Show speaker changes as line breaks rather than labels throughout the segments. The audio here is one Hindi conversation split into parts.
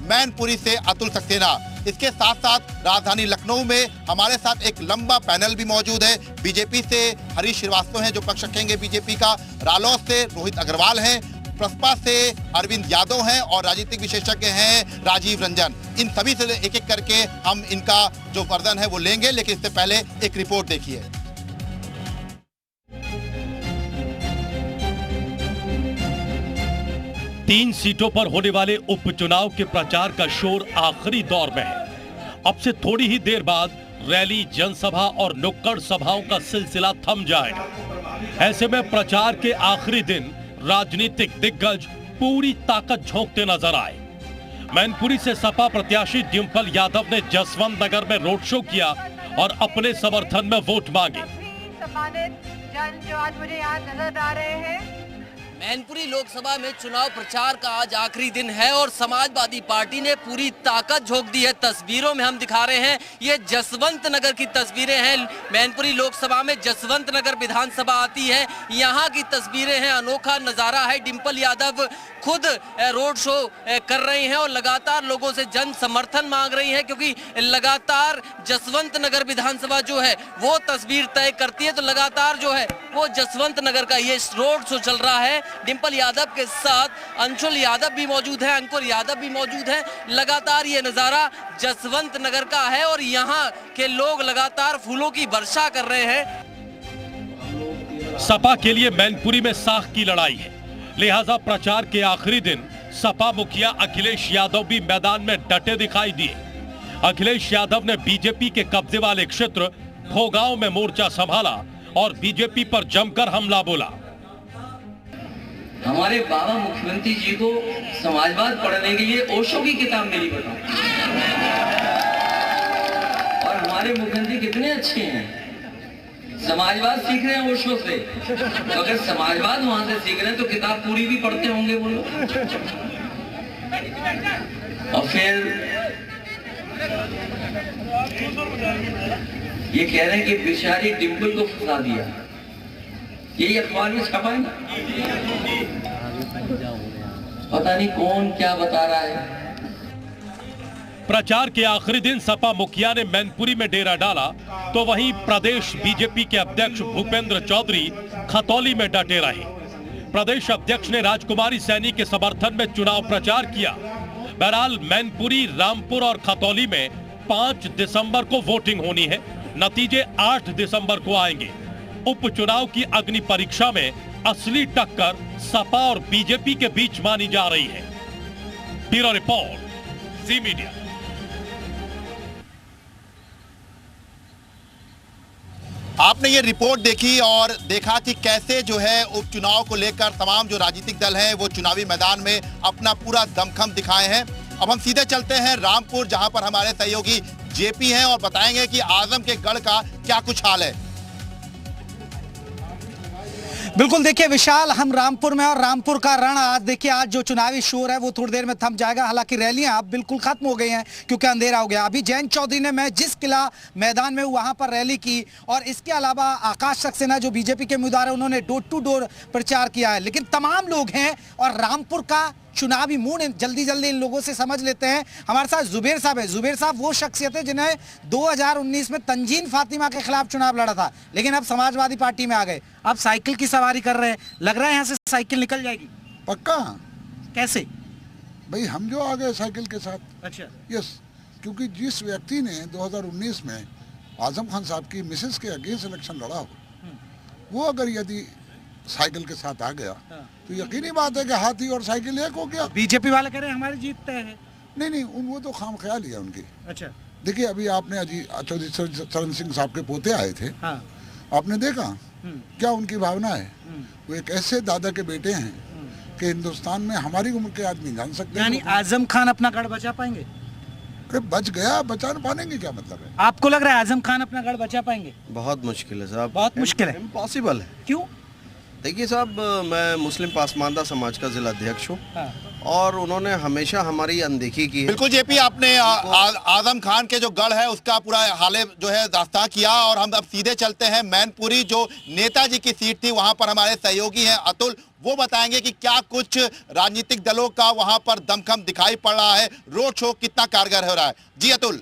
मैनपुरी से अतुल सक्सेना। इसके साथ साथ राजधानी लखनऊ में हमारे साथ एक लंबा पैनल भी मौजूद है। बीजेपी से हरीश श्रीवास्तव हैं जो पक्ष रखेंगे बीजेपी का, रालोद से रोहित अग्रवाल हैं, प्रसपा से अरविंद यादव हैं और राजनीतिक विशेषज्ञ हैं राजीव रंजन। इन सभी से एक एक करके हम इनका जो वर्जन है वो लेंगे, लेकिन इससे पहले एक रिपोर्ट देखिए।
तीन सीटों पर होने वाले उपचुनाव के प्रचार का शोर आखिरी दौर में है। अब से थोड़ी ही देर बाद रैली, जनसभा और नुक्कड़ सभाओं का सिलसिला थम जाएगा। ऐसे में प्रचार के आखिरी दिन राजनीतिक दिग्गज पूरी ताकत झोंकते नजर आए। मैनपुरी से सपा प्रत्याशी डिंपल यादव ने जसवंत नगर में रोड शो किया और अपने समर्थन में वोट मांगे।
सम्मानित जन जो आज मुझे यहाँ नजर आ रहे हैं,
मैनपुरी लोकसभा में चुनाव प्रचार का आज आखिरी दिन है और समाजवादी पार्टी ने पूरी ताकत झोंक दी है। तस्वीरों में हम दिखा रहे हैं, ये जसवंत नगर की तस्वीरें हैं। मैनपुरी लोकसभा में जसवंत नगर विधानसभा आती है, यहाँ की तस्वीरें हैं। अनोखा नजारा है। डिंपल यादव खुद रोड शो कर रही हैं और लगातार लोगों से जन समर्थन मांग रही हैं, क्योंकि लगातार जसवंत नगर विधानसभा जो है वो तस्वीर तय करती है। तो लगातार जो है वो जसवंत नगर का ये रोड शो चल रहा है। डिंपल यादव के साथ अंशुल यादव भी मौजूद है, अंकुर यादव भी मौजूद है। लगातार ये नजारा जसवंत नगर का है और यहाँ के लोग लगातार फूलों की वर्षा कर रहे हैं।
सपा के लिए मैनपुरी में साख की लड़ाई है, लिहाजा प्रचार के आखिरी दिन सपा मुखिया अखिलेश यादव भी मैदान में डटे दिखाई दिए। अखिलेश यादव ने बीजेपी के कब्जे वाले क्षेत्र भोगांव में मोर्चा संभाला और बीजेपी पर जमकर हमला बोला।
हमारे बाबा मुख्यमंत्री जी को समाजवाद पढ़ने के लिए ओशो की किताब मिली, बताओ। और हमारे मुख्यमंत्री कितने अच्छे हैं, समाजवाद सीख रहे हैं ओशो से। तो अगर समाजवाद वहां से सीख रहे हैं तो किताब पूरी भी पढ़ते होंगे वो लोग। और फिर ये कह रहे हैं कि बेचारी डिंपल को फंसा दिया, यही अखबार में छपा है ना। पता नहीं कौन क्या बता रहा है।
प्रचार के आखिरी दिन सपा मुखिया ने मैनपुरी में डेरा डाला, तो वहीं प्रदेश बीजेपी के अध्यक्ष भूपेंद्र चौधरी खतौली में डटे रहे। प्रदेश अध्यक्ष ने राजकुमारी सैनी के समर्थन में चुनाव प्रचार किया। बहरहाल मैनपुरी, रामपुर और खतौली में 5 दिसंबर को वोटिंग होनी है। नतीजे 8 दिसंबर को आएंगे। उपचुनाव की अग्नि परीक्षा में असली टक्कर सपा और बीजेपी के बीच मानी जा रही है। ब्यूरो रिपोर्ट, जी मीडिया।
आपने ये रिपोर्ट देखी और देखा कि कैसे जो है उपचुनाव को लेकर तमाम जो राजनीतिक दल हैं वो चुनावी मैदान में अपना पूरा दमखम दिखाए हैं। अब हम सीधे चलते हैं रामपुर, जहां पर हमारे सहयोगी जेपी हैं और बताएंगे कि आजम के गढ़ का क्या कुछ हाल है।
बिल्कुल, देखिए विशाल, हम रामपुर में और रामपुर का रण आज देखिए, आज जो चुनावी शोर है वो थोड़ी देर में थम जाएगा। हालांकि रैलियां अब बिल्कुल खत्म हो गई हैं क्योंकि अंधेरा हो गया। अभी जयंत चौधरी ने, मैं जिस किला मैदान में वहां पर रैली की, और इसके अलावा आकाश सक्सेना जो बीजेपी के उम्मीदवार है उन्होंने डोर टू डोर प्रचार किया है। लेकिन तमाम लोग हैं और रामपुर का चुनावी मूड जल्दी जल्दी इन लोगों से समझ लेते हैं। हमारे साथ जुबेर साहब है। जुबेर साहब वो शख्सियत है जिन्हें 2019 में तंजीन फातिमा के खिलाफ चुनाव लड़ा था, लेकिन अब समाजवादी पार्टी में आ गए। अब साइकिल की सवारी कर रहे हैं, लग रहा है यहाँ से साइकिल निकल जाएगी।
पक्का?
कैसे
भाई, हम जो आ गए साइकिल के साथ।
अच्छा।
यस, क्योंकि जिस व्यक्ति ने 2019 में आजम खान साहब की मिसेस के अगेंस्ट इलेक्शन लड़ा हो, वो अगर यदि साइकिल के साथ आ गया तो यकीनी बात है कि हाथी और साइकिल एक हो गया।
बीजेपी वाले कह रहे हैं हमारी जीत तय है।
नहीं, वो तो खाम ख्याल ही है उनकी।
अच्छा।
देखिए, अभी आपने चौधरी चरण सिंह साहब के पोते आए थे।
हाँ।
आपने देखा क्या उनकी भावना है। वो एक ऐसे दादा के बेटे हैं कि हिंदुस्तान में हमारी उम्र के आदमी जान सकते हैं।
यानी आजम खान अपना गढ़ बचा पाएंगे?
अरे बच गया, बचा पाने की क्या मतलब है?
आपको लग रहा है आजम खान अपना गढ़ बचा पाएंगे?
बहुत मुश्किल है साहब,
बहुत मुश्किल है,
इम्पॉसिबल है।
क्यों?
देखिए साहब, मैं मुस्लिम पासमानदा समाज का जिला अध्यक्ष हूँ।
हाँ।
और उन्होंने हमेशा हमारी अनदेखी की है।
बिल्कुल जेपी, आपने आजम खान के जो गढ़ है उसका पूरा हाले जो है दास्तां किया। और हम अब सीधे चलते हैं मैनपुरी, जो नेताजी की सीट थी, वहां पर हमारे सहयोगी हैं अतुल, वो बताएंगे कि क्या कुछ राजनीतिक दलों का वहां पर दमखम दिखाई पड़ रहा है, रोड शो कितना कारगर हो रहा है। जी अतुल।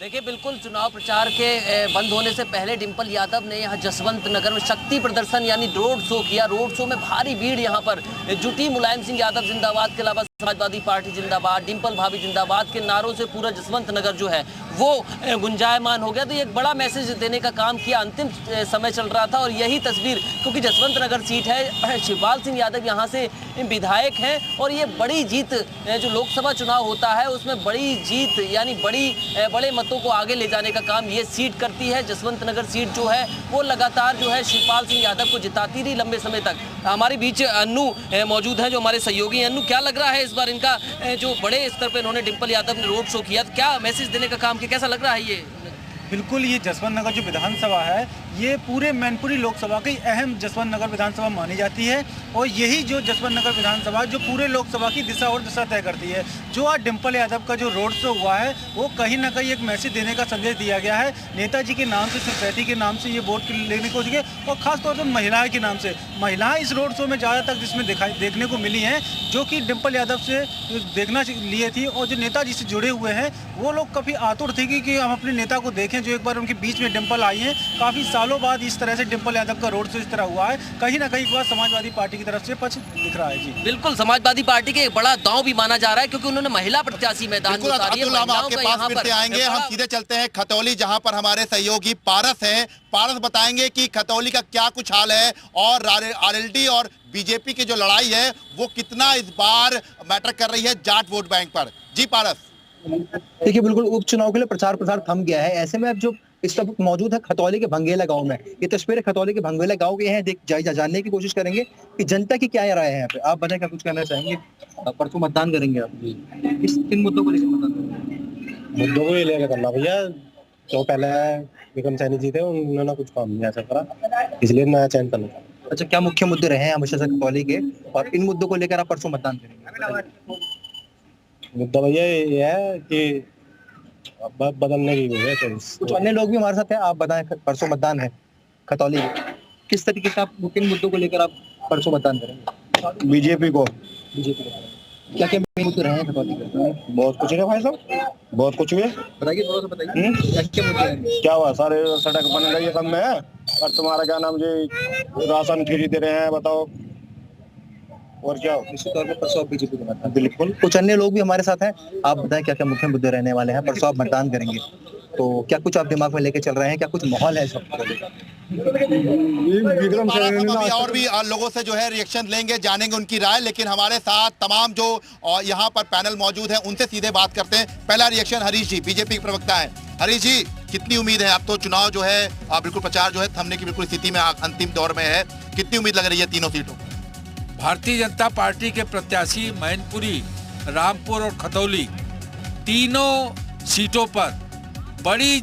देखिए, बिल्कुल चुनाव प्रचार के बंद होने से पहले डिंपल यादव ने यहाँ जसवंत नगर में शक्ति प्रदर्शन यानी रोड शो किया। रोड शो में भारी भीड़ यहाँ पर जुटी। मुलायम सिंह यादव जिंदाबाद के अलावा समाजवादी पार्टी जिंदाबाद, डिंपल भाभी जिंदाबाद के नारों से पूरा जसवंत नगर जो है वो गुंजायमान हो गया। तो ये एक बड़ा मैसेज देने का काम किया। अंतिम समय चल रहा था और यही तस्वीर, क्योंकि जसवंत नगर सीट है, शिवपाल सिंह यादव यहाँ से विधायक हैं और ये बड़ी जीत, जो लोकसभा चुनाव होता है उसमें बड़ी जीत यानी बड़े मतों को आगे ले जाने का काम ये सीट करती है। जसवंत नगर सीट जो है वो लगातार जो है शिवपाल सिंह यादव को जिताती रही लंबे समय तक। हमारे बीच अन्नू मौजूद हैं जो हमारे सहयोगी। अन्नू, क्या लग रहा है इस बार इनका जो बड़े स्तर पर इन्होंने डिंपल यादव ने रोड शो किया, क्या मैसेज देने का काम किया, कैसा लग रहा है ये?
बिल्कुल, ये जसवंत नगर जो विधानसभा है ये पूरे मैनपुरी लोकसभा की अहम जसवंत नगर विधानसभा मानी जाती है और यही जो जसवंत नगर विधानसभा जो पूरे लोकसभा की दिशा और दिशा तय करती है। जो आज डिंपल यादव का जो रोड शो हुआ है वो कहीं ना कहीं एक मैसेज देने का संदेश दिया गया है। नेताजी के नाम से, सिंपैथी के नाम से ये वोट लेने की कोशिश की और खासतौर पर महिलाएं के नाम से। महिलाएं इस रोड शो में ज़्यादातर जिसमें देखने को मिली हैं, जो कि डिंपल यादव से देखना लिए थी और जो नेताजी से जुड़े हुए हैं वो लोग काफ़ी आतुर थे कि हम अपने नेता को देखें। जो एक बार उनके बीच में डिंपल आई हैं, काफ़ी सालों बाद इस तरह से डिंपल यादव का रोड शो इस तरह हुआ है। कहीं ना कहीं एक बार समाजवादी पार्टी की तरफ से पक्ष दिख रहा है। जी
बिल्कुल, समाजवादी पार्टी के एक बड़ा दांव भी माना जा रहा है क्योंकि उन्होंने महिला प्रत्याशी मैदान में उतारी है।
हम आपके पास फिर से आएंगे, हम सीधे चलते हैं खतौली, जहां पर हमारे सहयोगी पारस हैं। पारस बताएंगे कि खतौली का क्या कुछ हाल है और आरएलडी और बीजेपी की जो लड़ाई है वो कितना इस बार मैटर कर रही है जाट वोट बैंक पर। जी पारस।
देखिए, बिल्कुल उपचुनाव के लिए प्रचार थम गया है। ऐसे में अब जो इस वक्त मौजूद है खतौली के भंगेला गांव में, ये तस्वीरें खतौली के भंगेला गांव के हैं। जानने की कोशिश करेंगे कि जनता की क्या राय है यहाँ पे। आप बताएं, क्या कुछ कहना चाहेंगे? परसों मतदान करेंगे आप, किन मुद्दों को लेकर मतदान करेंगे?
मुद्दों को ये लेकर करना भैया, जो पहले विक्रम सैनी जी थे उन्होंने कुछ काम नहीं ऐसा करा, इसलिए नया चयन करना।
अच्छा, क्या मुख्य मुद्दे रहे हैं हमेशा से खतौली के और इन मुद्दों को लेकर आप परसों मतदान करेंगे?
मुद्दा भैया ये है कि बदलने की है।
कुछ अन्य लोग भी हमारे साथ हैं, आप बताएं, परसों मतदान है खतौली, किस तरीके से आप किन मुद्दों को लेकर आप परसों मतदान करेंगे?
बीजेपी को।
क्या क्या मुद्दे रहे हैं खतौली के?
बहुत कुछ है भाई साहब, बहुत कुछ हुए।
बताइए, थोड़ा सा बताइए क्या क्या मुद्दे हैं?
क्या हुआ? सारे सड़क बन रही है सब में, और तुम्हारा क्या नाम जी राशन फ्री दे रहे हैं, बताओ। और क्या
निश्चित तौर पर परसों आप बीजेपी को मतदान।
बिल्कुल।
कुछ अन्य लोग भी हमारे साथ हैं, आप बताएं क्या क्या मुख्य मुद्दे रहने वाले हैं परसों आप मतदान करेंगे, तो क्या कुछ आप दिमाग में लेके चल रहे हैं, क्या कुछ माहौल है सब?
अभी और भी लोगों से जो है रिएक्शन लेंगे, जानेंगे उनकी राय, लेकिन हमारे साथ तमाम जो यहाँ पर पैनल मौजूद है उनसे सीधे बात करते हैं। पहला रिएक्शन हरीश जी, बीजेपी के प्रवक्ता है। हरीश जी, कितनी उम्मीद है? अब तो चुनाव जो है बिल्कुल प्रचार जो है थमने की बिल्कुल स्थिति में अंतिम दौर में है, कितनी उम्मीद लग रही है तीनों सीटों?
भारतीय जनता पार्टी के प्रत्याशी मैनपुरी, रामपुर और खतौली तीनों सीटों पर बड़ी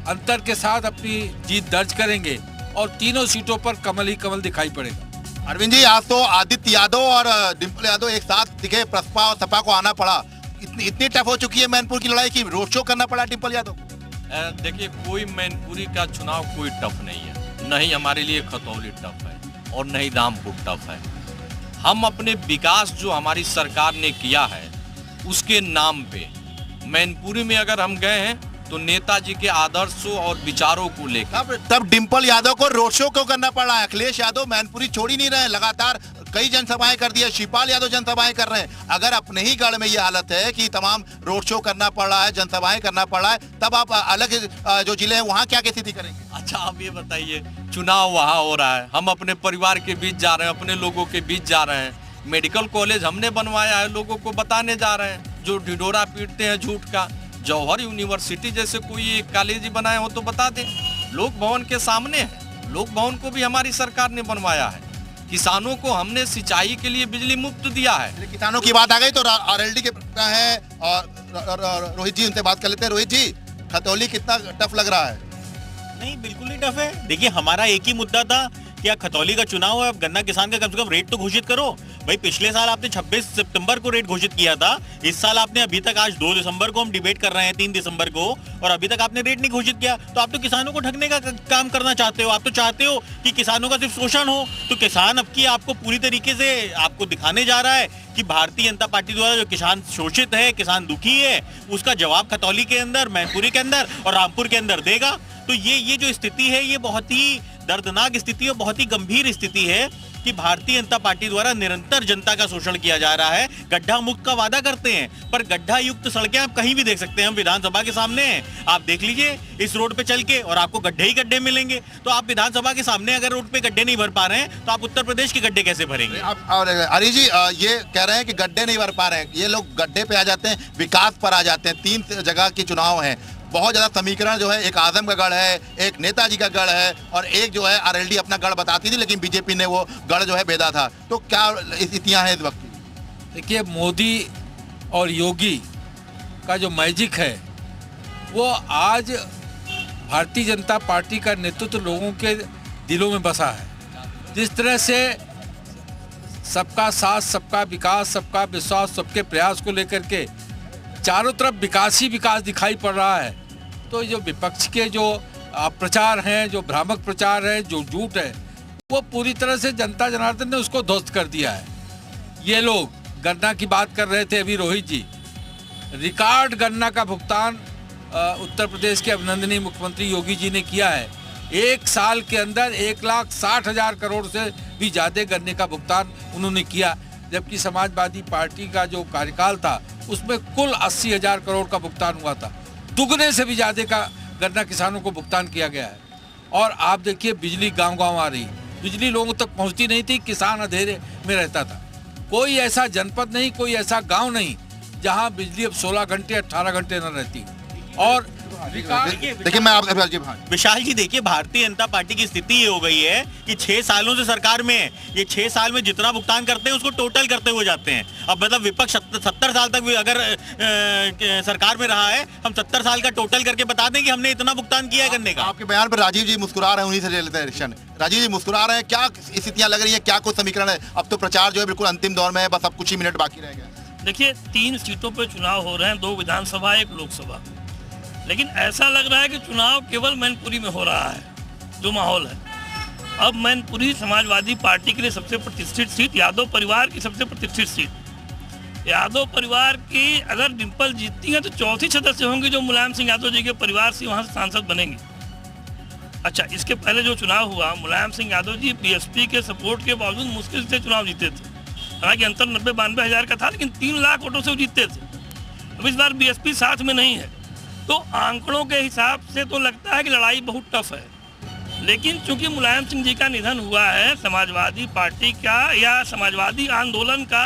अंतर के साथ अपनी जीत दर्ज करेंगे और तीनों सीटों पर कमल ही कमल दिखाई पड़ेगा।
अरविंद जी, आज तो आदित्य यादव और डिंपल यादव एक साथ दिखे, प्रसपा और सपा को आना पड़ा। इतनी टफ हो चुकी है मैनपुर की लड़ाई की रोड शो करना पड़ा डिंपल यादव।
देखिए, कोई मैनपुरी का चुनाव कोई टफ नहीं है, नहीं हमारे लिए खतौली टफ है और नहीं रामपुर टफ है। हम अपने विकास जो हमारी सरकार ने किया है उसके नाम पे मैनपुरी में अगर हम गए हैं तो नेताजी के आदर्शों और विचारों को लेकर।
तब डिंपल यादव को रोड शो क्यों करना पड़ रहा है? अखिलेश यादव मैनपुरी छोड़ ही नहीं रहे, लगातार कई जनसभाएं कर दी है, शिवपाल यादव जनसभाएं कर रहे हैं। अगर अपने ही गढ़ में ये हालत है कि तमाम रोड शो करना पड़ रहा है, जनसभाएं करना पड़ रहा है, तब आप अलग जो जिले हैं वहाँ क्या स्थिति करेंगे?
अच्छा, आप ये बताइए, चुनाव वहाँ हो रहा है, हम अपने परिवार के बीच जा रहे हैं, अपने लोगों के बीच जा रहे हैं। मेडिकल कॉलेज हमने बनवाया है, लोगों को बताने जा रहे हैं। जो ढिढोरा पीटते हैं झूठ का, जौहर यूनिवर्सिटी जैसे कोई एक कॉलेज बनाए हो तो बता दें। लोक भवन के सामने है, लोक भवन को भी हमारी सरकार ने बनवाया है। किसानों को हमने सिंचाई के लिए बिजली मुफ्त दिया है।
किसानों की बात आ गई तो आरएलडी के है और रोहित जी, उनसे बात कर लेते हैं। रोहित जी, खतौली कितना टफ लग रहा है?
नहीं, बिल्कुल नहीं टफ है। देखिए, हमारा एक ही मुद्दा था कि यार खतौली का चुनाव है, अब गन्ना किसान का कम से कम रेट तो घोषित करो। भाई पिछले साल आपने 26 सितंबर को रेट घोषित किया था, इस साल आपने अभी तक, आज 2 दिसंबर को हम डिबेट कर रहे हैं, 3 दिसंबर को, और अभी तक आपने रेट नहीं घोषित किया। तो आप तो किसानों को ठगने का काम करना चाहते हो। आप तो चाहते हो कि किसानों का सिर्फ शोषण हो। तो किसान अब की आपको पूरी तरीके से आपको दिखाने जा रहा है कि भारतीय जनता पार्टी द्वारा जो किसान शोषित है, किसान दुखी है, उसका जवाब खतौली के अंदर, मैनपुरी के अंदर और रामपुर के अंदर देगा। तो ये जो स्थिति है, ये बहुत ही दर्दनाक स्थिति है, बहुत ही गंभीर स्थिति है कि भारतीय जनता पार्टी द्वारा निरंतर जनता का शोषण किया जा रहा है। गड्ढा मुक्त का वादा करते हैं, पर गड्ढा युक्त सड़कें आप कहीं भी देख सकते हैं। हम विधानसभा के सामने हैं, आप देख लीजिए इस रोड पे चल के, और आपको गड्ढे ही गड्ढे मिलेंगे। तो आप विधानसभा के सामने अगर रोड पे गड्ढे नहीं भर पा रहे हैं, तो आप उत्तर प्रदेश के गड्ढे कैसे भरेंगे?
हरी जी, ये कह रहे हैं कि गड्ढे नहीं भर पा रहे हैं। ये लोग गड्ढे पे आ जाते हैं, विकास पर आ जाते हैं। 3 जगह के चुनाव हैं, बहुत ज्यादा समीकरण जो है, एक आजम का गढ़ है, एक नेताजी का गढ़ है, और एक जो है आरएलडी अपना गढ़ बताती थी, लेकिन बीजेपी ने वो गढ़ जो है बेदा था। तो क्या स्थितियां हैं इस वक्त?
देखिए, मोदी और योगी का जो मैजिक है, वो आज भारतीय जनता पार्टी का नेतृत्व लोगों के दिलों में बसा है। जिस तरह से सबका साथ, सबका विकास, सबका विश्वास, सबके प्रयास को लेकर के चारों तरफ विकास ही विकास दिखाई पड़ रहा है, तो जो विपक्ष के जो प्रचार हैं, जो भ्रामक प्रचार है, जो झूठ है, वो पूरी तरह से जनता जनार्दन ने उसको ध्वस्त कर दिया है। ये लोग गन्ना की बात कर रहे थे अभी रोहित जी, रिकॉर्ड गन्ना का भुगतान उत्तर प्रदेश के अभिनंदनीय मुख्यमंत्री योगी जी ने किया है। 1 साल के अंदर 1,60,000 करोड़ से भी ज़्यादा गन्ने का भुगतान उन्होंने किया, जबकि समाजवादी पार्टी का जो कार्यकाल था उसमें कुल 80,000 करोड़ का भुगतान हुआ था। दुगने से भी ज़्यादा का गन्ना किसानों को भुगतान किया गया है। और आप देखिए, बिजली गांव-गांव आ रही, बिजली लोगों तक पहुंचती नहीं थी, किसान अंधेरे में रहता था। कोई ऐसा जनपद नहीं, कोई ऐसा गांव नहीं जहां बिजली अब 16 घंटे 18 घंटे न रहती। और
देखिए, मैं आप
विशाल जी, देखिए भारतीय जनता पार्टी की स्थिति ये हो गई है कि 6 सालों से सरकार में है। ये 6 साल में जितना भुगतान करते हैं उसको टोटल करते हुए जाते हैं। अब मतलब विपक्ष 70 साल तक अगर सरकार में रहा है, हम 70 साल का टोटल करके बता दें कि हमने इतना भुगतान किया है गन्ने का।
आपके बयान पर राजीव जी मुस्कुरा रहे हैं, उन्हीं से ले लेते हैं रिएक्शन। राजीव जी मुस्कुरा रहे हैं, क्या स्थितियां लग रही है, क्या कुछ समीकरण है? अब तो प्रचार जो है बिल्कुल अंतिम दौर में है, बस अब कुछ ही मिनट बाकी रह गए।
देखिए, 3 सीटों पर चुनाव हो रहे हैं, 2 विधानसभा 1 लोकसभा, लेकिन ऐसा लग रहा है कि चुनाव केवल मैनपुरी में हो रहा है। जो माहौल है, अब मैनपुरी समाजवादी पार्टी के लिए सबसे प्रतिष्ठित सीट, यादव परिवार की सबसे प्रतिष्ठित सीट। यादव परिवार की अगर डिम्पल जीतती हैं तो 4थी सदस्य होंगी जो मुलायम सिंह यादव जी के परिवार से वहाँ से सांसद बनेंगी। अच्छा, इसके पहले जो चुनाव हुआ, मुलायम सिंह यादव जी बीएसपी के सपोर्ट के बावजूद मुश्किल से चुनाव जीते थे। हालांकि अंतर 90-92 हज़ार का था, लेकिन 3 लाख वोटों से वो जीतते थे। अब इस बार बीएसपी साथ में नहीं है, तो आंकड़ों के हिसाब से तो लगता है कि लड़ाई बहुत टफ है। लेकिन चूंकि मुलायम सिंह जी का निधन हुआ है, समाजवादी पार्टी का या समाजवादी आंदोलन का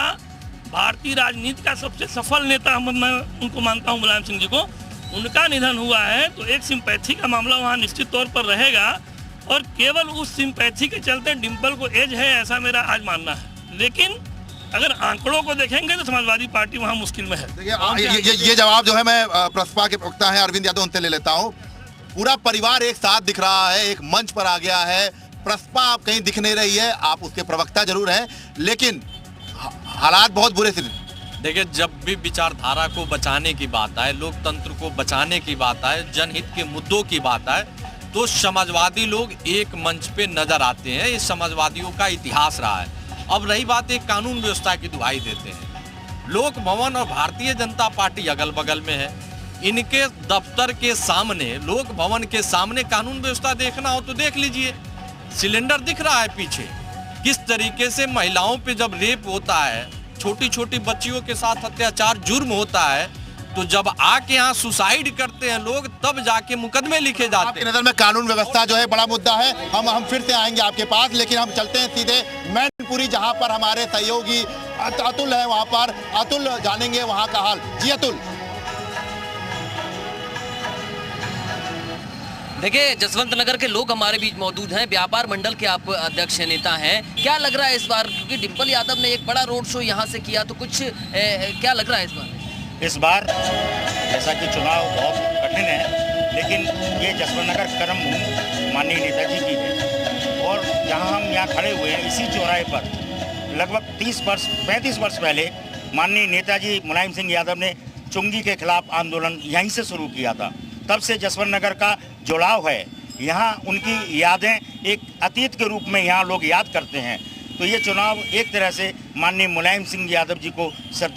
भारतीय राजनीति का सबसे सफल नेता मैं उनको मानता हूं, मुलायम सिंह जी को, उनका निधन हुआ है, तो एक सिंपैथी का मामला वहां निश्चित तौर पर रहेगा। और केवल उस सिंपैथी के चलते डिम्पल को एज है, ऐसा मेरा आज मानना है। लेकिन अगर आंकड़ों को देखेंगे तो समाजवादी पार्टी वहां मुश्किल में है।
ये जवाब जो है मैं प्रसपा के प्रवक्ता हैं अरविंद यादव, उनसे ले लेता हूं। पूरा परिवार एक साथ दिख रहा है, एक मंच पर आ गया है। प्रसपा आप कहीं दिख नहीं रही है, आप उसके प्रवक्ता जरूर हैं, लेकिन हालात बहुत बुरे से।
देखिए, जब भी विचारधारा को बचाने की बात आए, लोकतंत्र को बचाने की बात आए, जनहित के मुद्दों की बात आए, तो समाजवादी लोग एक मंच पे नजर आते हैं। ये समाजवादियों का इतिहास रहा है। अब रही बात, एक कानून व्यवस्था की दुहाई देते हैं। लोक भवन और भारतीय जनता पार्टी अगल बगल में है, इनके दफ्तर के सामने, लोक भवन के सामने कानून व्यवस्था देखना हो तो देख लीजिए। सिलेंडर दिख रहा है पीछे, किस तरीके से महिलाओं पे जब रेप होता है, छोटी छोटी बच्चियों के साथ अत्याचार जुर्म होता है, तो जब आके यहाँ सुसाइड करते हैं लोग, तब जाके मुकदमे लिखे जाते हैं।
आपकी नजर में कानून व्यवस्था जो है बड़ा मुद्दा है। हम फिर से आएंगे आपके पास, लेकिन हम चलते हैं सीधे मैनपुरी, जहां पर हमारे सहयोगी अतुल है। वहां पर अतुल जानेंगे वहां का हाल। जी अतुल।
देखिए, जसवंत नगर के लोग हमारे बीच मौजूद हैं। व्यापार मंडल के आप अध्यक्ष नेता हैं, क्या लग रहा है इस बार, क्योंकि डिम्पल यादव ने एक बड़ा रोड शो यहाँ से किया, तो कुछ क्या लग रहा है इस बार?
इस बार जैसा कि चुनाव बहुत कठिन है, लेकिन ये जसवंत नगर कर्म भूमि माननीय नेताजी की है, और और जहां हम यहाँ खड़े हुए हैं इसी चौराहे पर लगभग 35 वर्ष पहले माननीय नेताजी मुलायम सिंह यादव ने चुंगी के खिलाफ आंदोलन यहीं से शुरू किया था। तब से जसवंत नगर का जुड़ाव है। यहाँ उनकी यादें एक अतीत के रूप में यहाँ लोग याद करते हैं। तो ये चुनाव एक तरह से माननीय मुलायम सिंह यादव जी को श्रद्धा